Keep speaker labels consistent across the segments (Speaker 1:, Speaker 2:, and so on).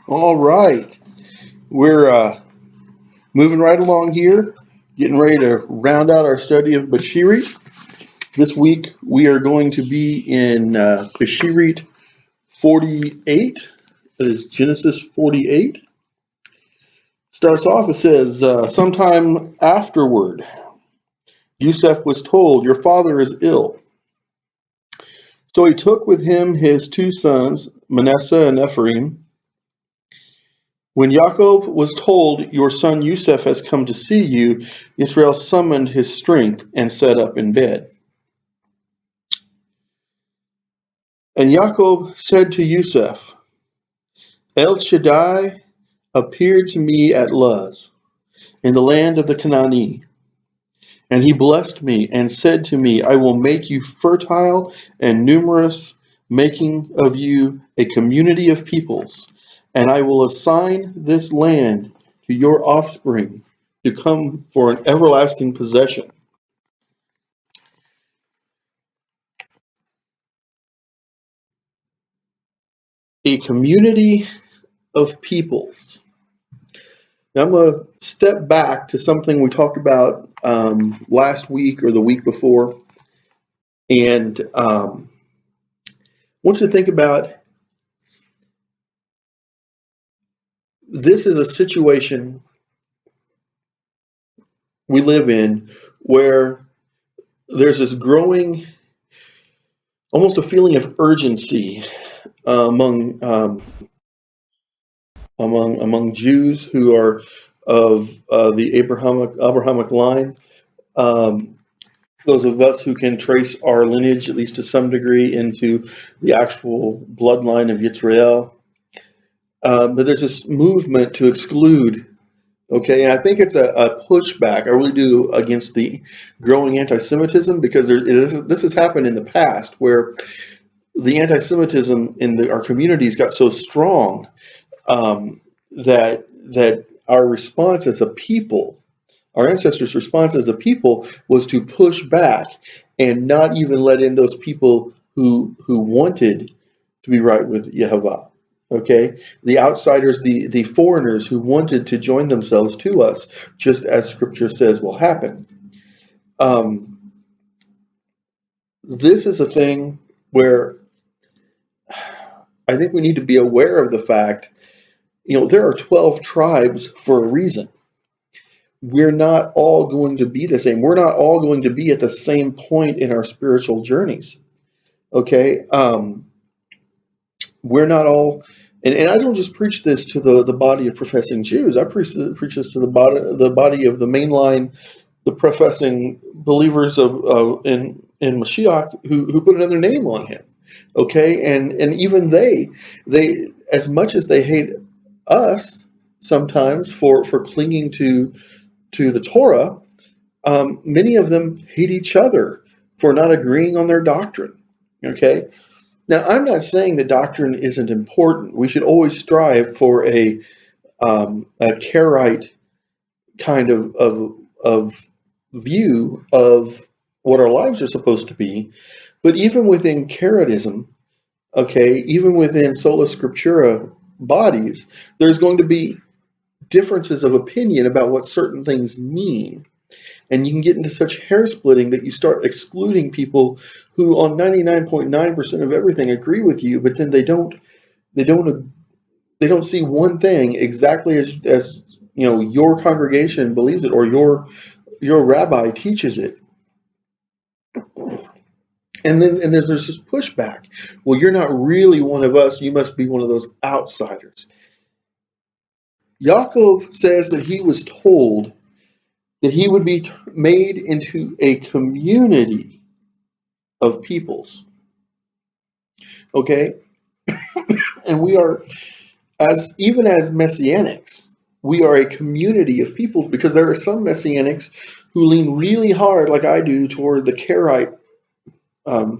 Speaker 1: All right. We're moving right along here, getting ready to round out our study of Bashirit. This week we are going to be in Bashirit 48. That is Genesis 48. Starts off, it says, sometime afterward, Yusef was told, your father is ill. So he took with him his two sons, Manasseh and Ephraim. When Yaakov was told, your son Yusef has come to see you, Israel summoned his strength and sat up in bed. And Yaakov said to Yusef, El Shaddai appeared to me at Luz, in the land of the Canaanite. And he blessed me and said to me, I will make you fertile and numerous, making of you a community of peoples. And I will assign this land to your offspring to come for an everlasting possession. A community of peoples. Now I'm going to step back to something we talked about last week or the week before. And I want you to think about this is a situation we live in where there's this growing, almost a feeling of urgency among Jews who are of the Abrahamic line. Um, those of us who can trace our lineage, at least to some degree, into the actual bloodline of Yisrael. But there's this movement to exclude. Okay, and I think it's a pushback. I really do against the growing anti-Semitism because this has happened in the past where the anti-Semitism in our communities got so strong that our response as a people, our ancestors' response as a people, was to push back and not even let in those people who wanted to be right with Yehovah. Okay, the outsiders, the foreigners who wanted to join themselves to us, just as Scripture says will happen. This is a thing where I think we need to be aware of the fact, there are 12 tribes for a reason. We're not all going to be the same. We're not all going to be at the same point in our spiritual journeys. Okay, we're not all. And I don't just preach this to the body of professing Jews. I preach this to the body of the mainline, the professing believers in Mashiach who put another name on him. Okay, and even they as much as they hate us sometimes for clinging to the Torah, many of them hate each other for not agreeing on their doctrine. Okay. Now, I'm not saying that doctrine isn't important. We should always strive for a Karaite kind of view of what our lives are supposed to be. But even within Karaitism, okay, even within Sola Scriptura bodies, there's going to be differences of opinion about what certain things mean. And you can get into such hair splitting that you start excluding people who on 99.9% of everything agree with you, but then they don't see one thing exactly as your congregation believes it or your rabbi teaches it. And there's this pushback. Well, you're not really one of us. You must be one of those outsiders. Yaakov says that he was told that he would be made into a community of peoples. Okay? And we are, even as Messianics, we are a community of people because there are some Messianics who lean really hard, like I do, toward the Karaite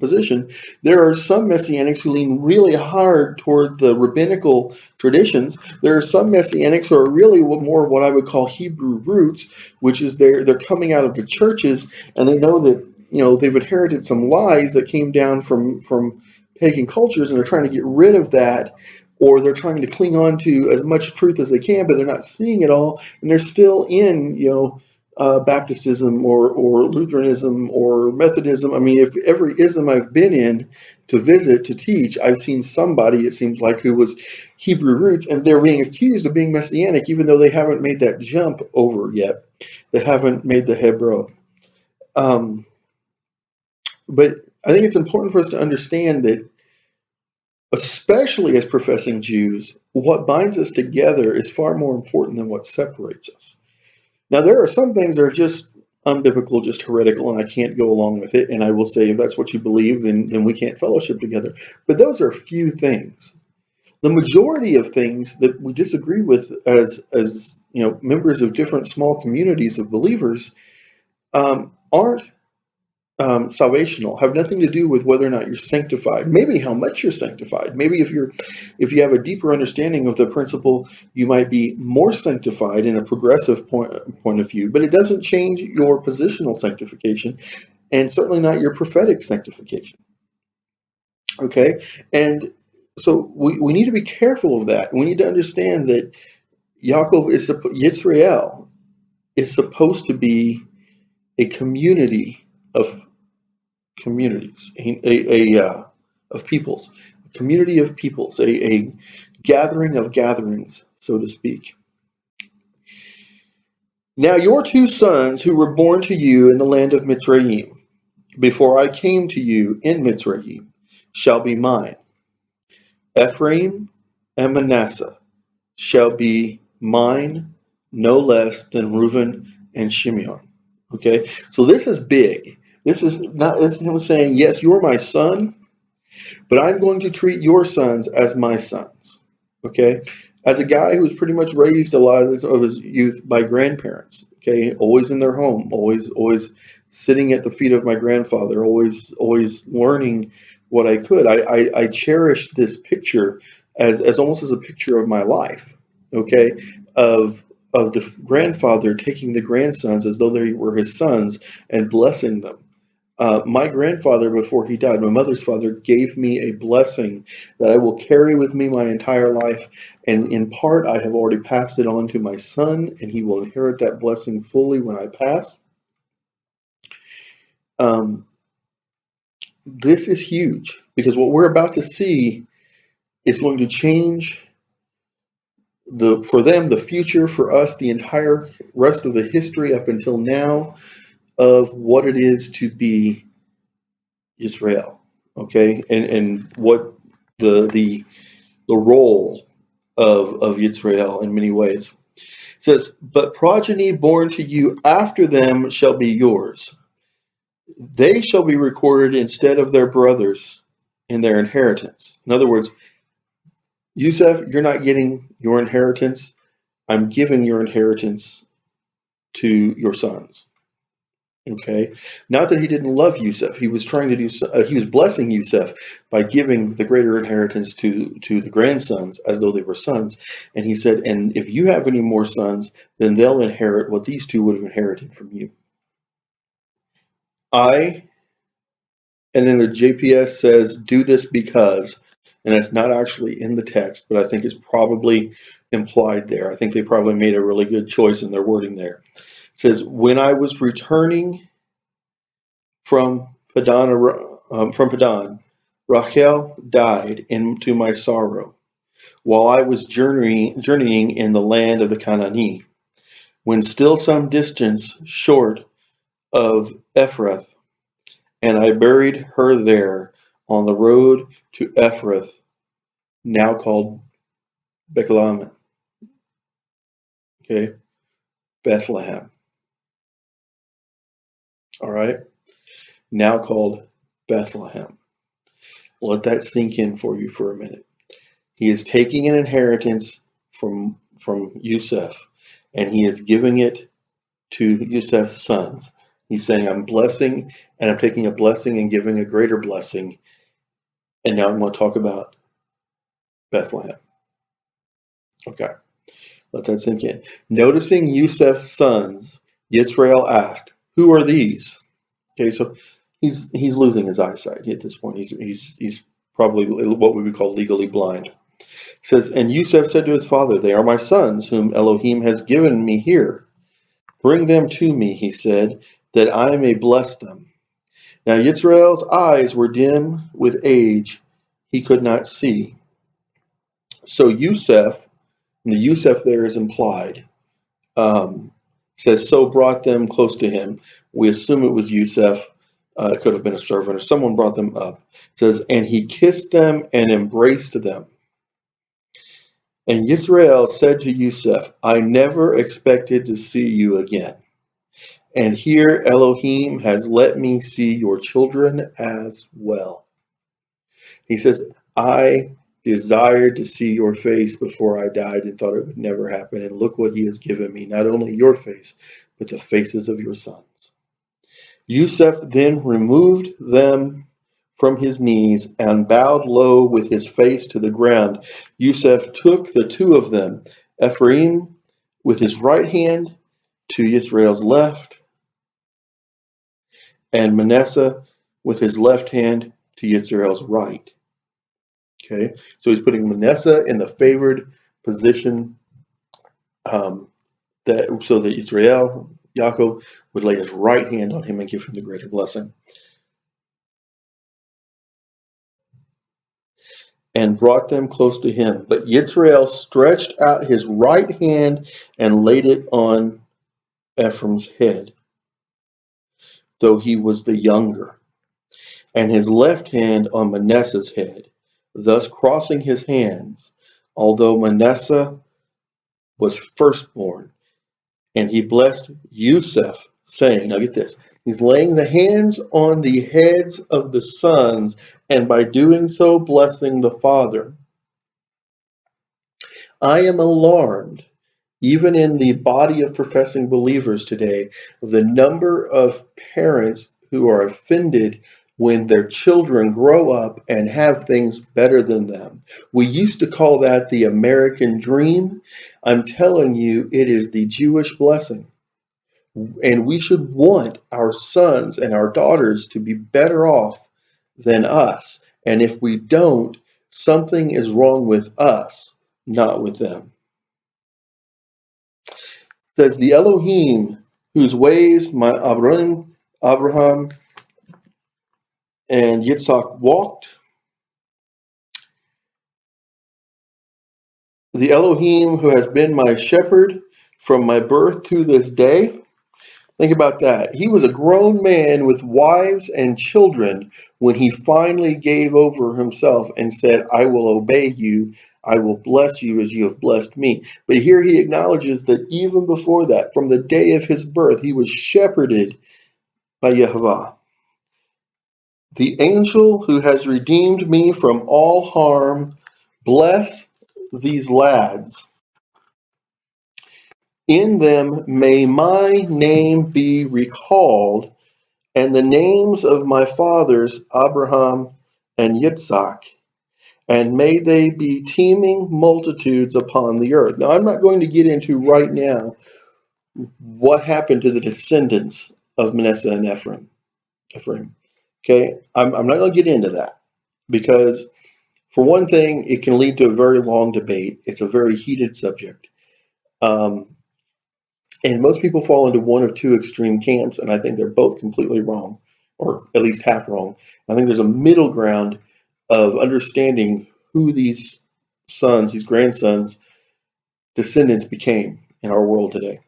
Speaker 1: position. There are some Messianics who lean really hard toward the rabbinical traditions. There are some Messianics who are really more what I would call Hebrew roots, which is they're coming out of the churches and they know that they've inherited some lies that came down from pagan cultures and they're trying to get rid of that or they're trying to cling on to as much truth as they can, but they're not seeing it all, and they're still in, Baptistism or Lutheranism or Methodism. I mean, if every ism I've been in to visit, to teach, I've seen somebody, it seems like, who was Hebrew roots, and they're being accused of being Messianic, even though they haven't made that jump over yet. They haven't made the Hebrew. Um, but I think it's important for us to understand that, especially as professing Jews, what binds us together is far more important than what separates us. Now, there are some things that are just unbiblical, just heretical, and I can't go along with it. And I will say, if that's what you believe, then we can't fellowship together. But those are few things. The majority of things that we disagree with as members of different small communities of believers aren't salvational, have nothing to do with whether or not you're sanctified. Maybe how much you're sanctified. Maybe if you have a deeper understanding of the principle, you might be more sanctified in a progressive point of view. But it doesn't change your positional sanctification, and certainly not your prophetic sanctification. Okay, and so we need to be careful of that. We need to understand that Yisrael is supposed to be a community of communities, of peoples, a community of peoples, a gathering of gatherings, so to speak. Now your 2 sons who were born to you in the land of Mitzrayim, before I came to you in Mitzrayim, shall be mine. Ephraim and Manasseh shall be mine, no less than Reuben and Shimeon. Okay, so this is big. This is not. It's him saying, yes, you're my son, but I'm going to treat your sons as my sons. Okay, as a guy who was pretty much raised a lot of his youth by grandparents. Okay, always in their home, always sitting at the feet of my grandfather, always learning what I could. I cherished this picture as almost as a picture of my life. Okay, of the grandfather taking the grandsons as though they were his sons and blessing them. My grandfather, before he died, my mother's father, gave me a blessing that I will carry with me my entire life. And in part, I have already passed it on to my son, and he will inherit that blessing fully when I pass. This is huge, because what we're about to see is going to change for them, the future, for us, the entire rest of the history up until now of what it is to be Israel, okay, and what the role of Israel in many ways. It says, but progeny born to you after them shall be yours. They shall be recorded instead of their brothers in their inheritance. In other words, Yusuf, you're not getting your inheritance. I'm giving your inheritance to your sons. Okay, not that he didn't love Yusuf. He was trying to do. He was blessing Yusuf by giving the greater inheritance to the grandsons as though they were sons. And he said, and if you have any more sons, then they'll inherit what these two would have inherited from you. And then the JPS says, do this because, and it's not actually in the text, but I think it's probably implied there. I think they probably made a really good choice in their wording there. It says, when I was returning from Padan, Rachel died to my sorrow, while I was journeying in the land of the Canaanite, when still some distance short of Ephrath, and I buried her there on the road to Ephrath, now called Bethlehem. Okay, Bethlehem. All right, now called Bethlehem. Let that sink in for you for a minute. He is taking an inheritance from Yusuf, and he is giving it to Yusuf's sons. He's saying, I'm blessing, and I'm taking a blessing and giving a greater blessing. And now I'm going to talk about Bethlehem. Okay, let that sink in. Noticing Yusuf's sons, Yisrael asked, who are these? Okay, so he's losing his eyesight at this point. He's probably what we would call legally blind. It says, and Yusuf said to his father, they are my sons, whom Elohim has given me here. Bring them to me, he said, that I may bless them. Now Yisrael's eyes were dim with age, he could not see. So Yusuf, and the Yusuf there is implied, says, so brought them close to him. We assume it was Yusuf. It could have been a servant or someone brought them up. It says, and he kissed them and embraced them. And Yisrael said to Yusuf, I never expected to see you again. And here Elohim has let me see your children as well. He says, I desired to see your face before I died and thought it would never happen. And look what he has given me, not only your face, but the faces of your sons. Yusuf then removed them from his knees and bowed low with his face to the ground. Yusuf took the two of them, Ephraim with his right hand to Israel's left, and Manasseh with his left hand to Israel's right. Okay, so he's putting Manasseh in the favored position, so that Israel, Yaakov, would lay his right hand on him and give him the greater blessing. And brought them close to him. But Yisrael stretched out his right hand and laid it on Ephraim's head, though he was the younger, and his left hand on Manasseh's head, thus crossing his hands, although Manasseh was firstborn. And he blessed Yusuf, saying, now get this, he's laying the hands on the heads of the sons, and by doing so, blessing the father. I am alarmed, even in the body of professing believers today, of the number of parents who are offended when their children grow up and have things better than them. We used to call that the American dream. I'm telling you, it is the Jewish blessing. And we should want our sons and our daughters to be better off than us. And if we don't, something is wrong with us, not with them. It says, the Elohim, whose ways my Abraham and Yitzhak walked, the Elohim who has been my shepherd from my birth to this day. Think about that. He was a grown man with wives and children when he finally gave over himself and said, I will obey you. I will bless you as you have blessed me. But here he acknowledges that even before that, from the day of his birth, he was shepherded by Yehovah. The angel who has redeemed me from all harm, bless these lads. In them may my name be recalled, and the names of my fathers, Abraham and Yitzhak, and may they be teeming multitudes upon the earth. Now, I'm not going to get into right now what happened to the descendants of Manasseh and Ephraim. Okay, I'm not going to get into that because, for one thing, it can lead to a very long debate. It's a very heated subject. And most people fall into one of two extreme camps, and I think they're both completely wrong, or at least half wrong. I think there's a middle ground of understanding who these sons, these grandsons, descendants became in our world today.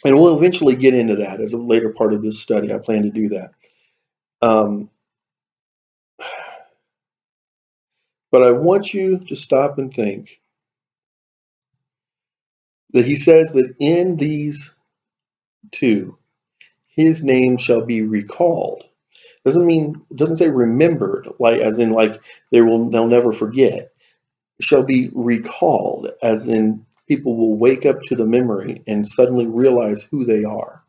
Speaker 1: And we'll eventually get into that as a later part of this study. I plan to do that. But I want you to stop and think that he says that in these two, his name shall be recalled. Doesn't say remembered, like as in like they'll never forget. Shall be recalled, as in people will wake up to the memory and suddenly realize who they are.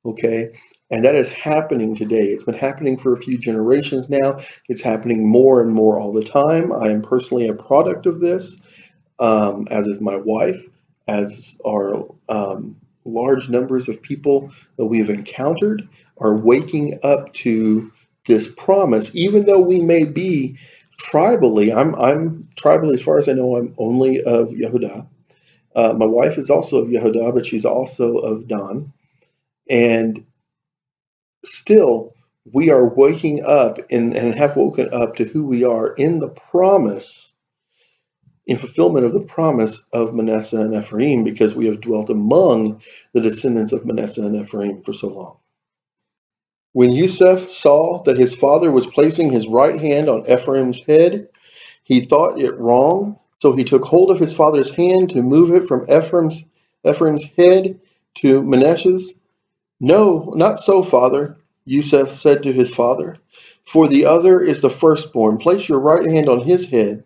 Speaker 1: Okay, and that is happening today. It's been happening for a few generations now. It's happening more and more all the time. I am personally a product of this, as is my wife, as are large numbers of people that we have encountered are waking up to this promise, even though we may be tribally, I'm tribally, as far as I know, I'm only of Yehudah. My wife is also of Yehudah, but she's also of Dan. And still, we are waking up and have woken up to who we are in the promise, in fulfillment of the promise of Manasseh and Ephraim, because we have dwelt among the descendants of Manasseh and Ephraim for so long. When Yusuf saw that his father was placing his right hand on Ephraim's head, he thought it wrong, so he took hold of his father's hand to move it from Ephraim's head to Manasseh's. No, not so, father, Yusuf said to his father, for the other is the firstborn. Place your right hand on his head.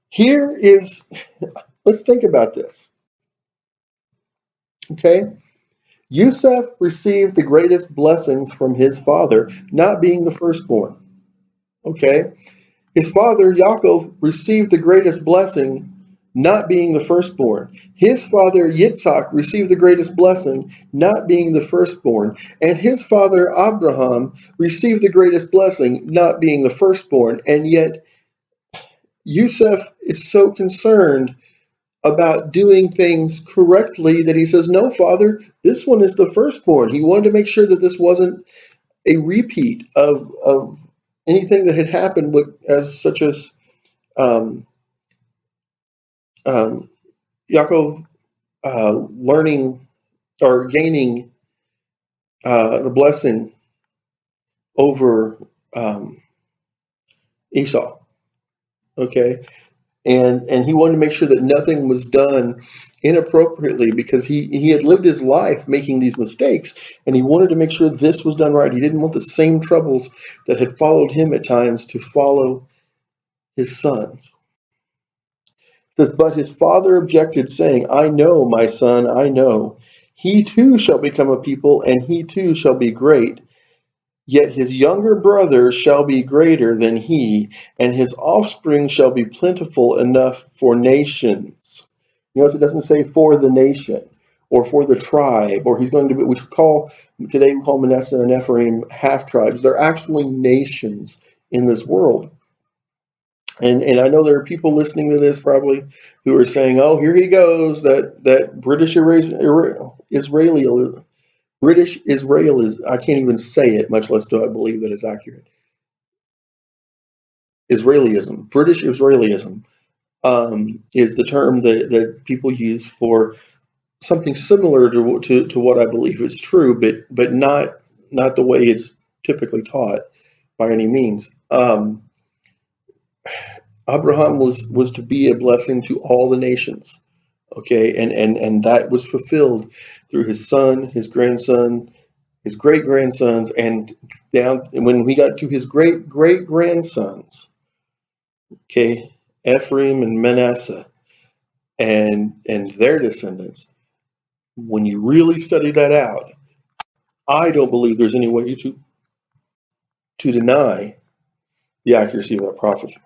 Speaker 1: Here is, let's think about this, okay? Yusuf received the greatest blessings from his father, not being the firstborn, okay? His father, Yaakov, received the greatest blessing, not being the firstborn. His father, Yitzhak, received the greatest blessing, not being the firstborn. And his father, Abraham, received the greatest blessing, not being the firstborn. And yet, Yusuf is so concerned about doing things correctly that he says, no, father, this one is the firstborn. He wanted to make sure that this wasn't a repeat of anything that had happened with, as such as um, um, Yaakov learning or gaining the blessing over um, Esau. Okay, and he wanted to make sure that nothing was done inappropriately because he had lived his life making these mistakes, and he wanted to make sure this was done right. He didn't want the same troubles that had followed him at times to follow his sons. It says, but his father objected, saying, I know, my son, I know. He too shall become a people, and he too shall be great. Yet his younger brother shall be greater than he, and his offspring shall be plentiful enough for nations. You notice it doesn't say for the nation or for the tribe, or he's going to be, today we call Manasseh and Ephraim half tribes. They're actually nations in this world. And I know there are people listening to this probably who are saying, "Oh, here he goes, that British Israel is, I can't even say it, much less do I believe that it's accurate. Israelism, British Israelism, is the term that people use for something similar to what I believe is true, but not the way it's typically taught by any means. Abraham was to be a blessing to all the nations. Okay, and that was fulfilled through his son, his grandson, his great grandsons, and down when we got to his great great grandsons. Okay, Ephraim and Manasseh, and their descendants. When you really study that out, I don't believe there's any way to deny the accuracy of that prophecy.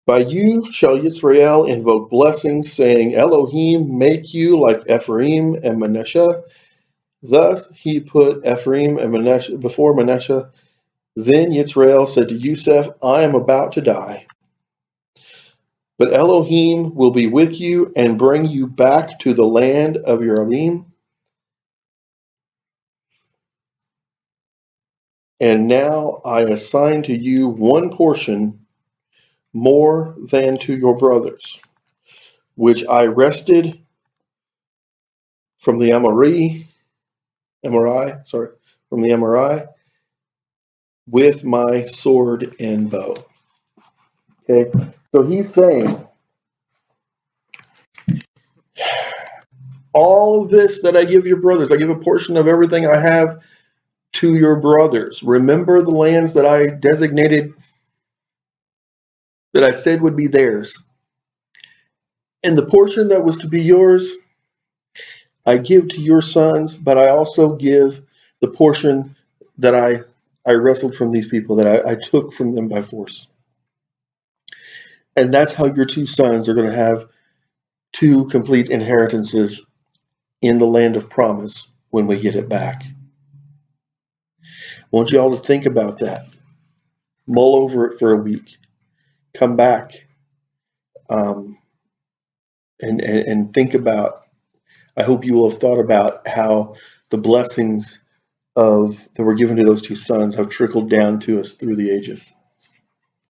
Speaker 1: By you shall Yisrael invoke blessings, saying, Elohim make you like Ephraim and Manasseh. Thus he put Ephraim and Manasseh before Manasseh. Then Yisrael said to Yusuf, I am about to die. But Elohim will be with you and bring you back to the land of your Arim. And now I assign to you one portion more than to your brothers, which I wrested from the Amori, from the Amori, with my sword and bow. Okay, so he's saying, all of this that I give your brothers, I give a portion of everything I have to your brothers. Remember the lands that I designated, that I said would be theirs. And the portion that was to be yours, I give to your sons, but I also give the portion that I wrestled from these people, that I took from them by force. And that's how your two sons are going to have two complete inheritances in the land of promise when we get it back. want you all to think about that. Mull over it for a week. Come back, and think about. I hope you will have thought about how the blessings that were given to those two sons have trickled down to us through the ages.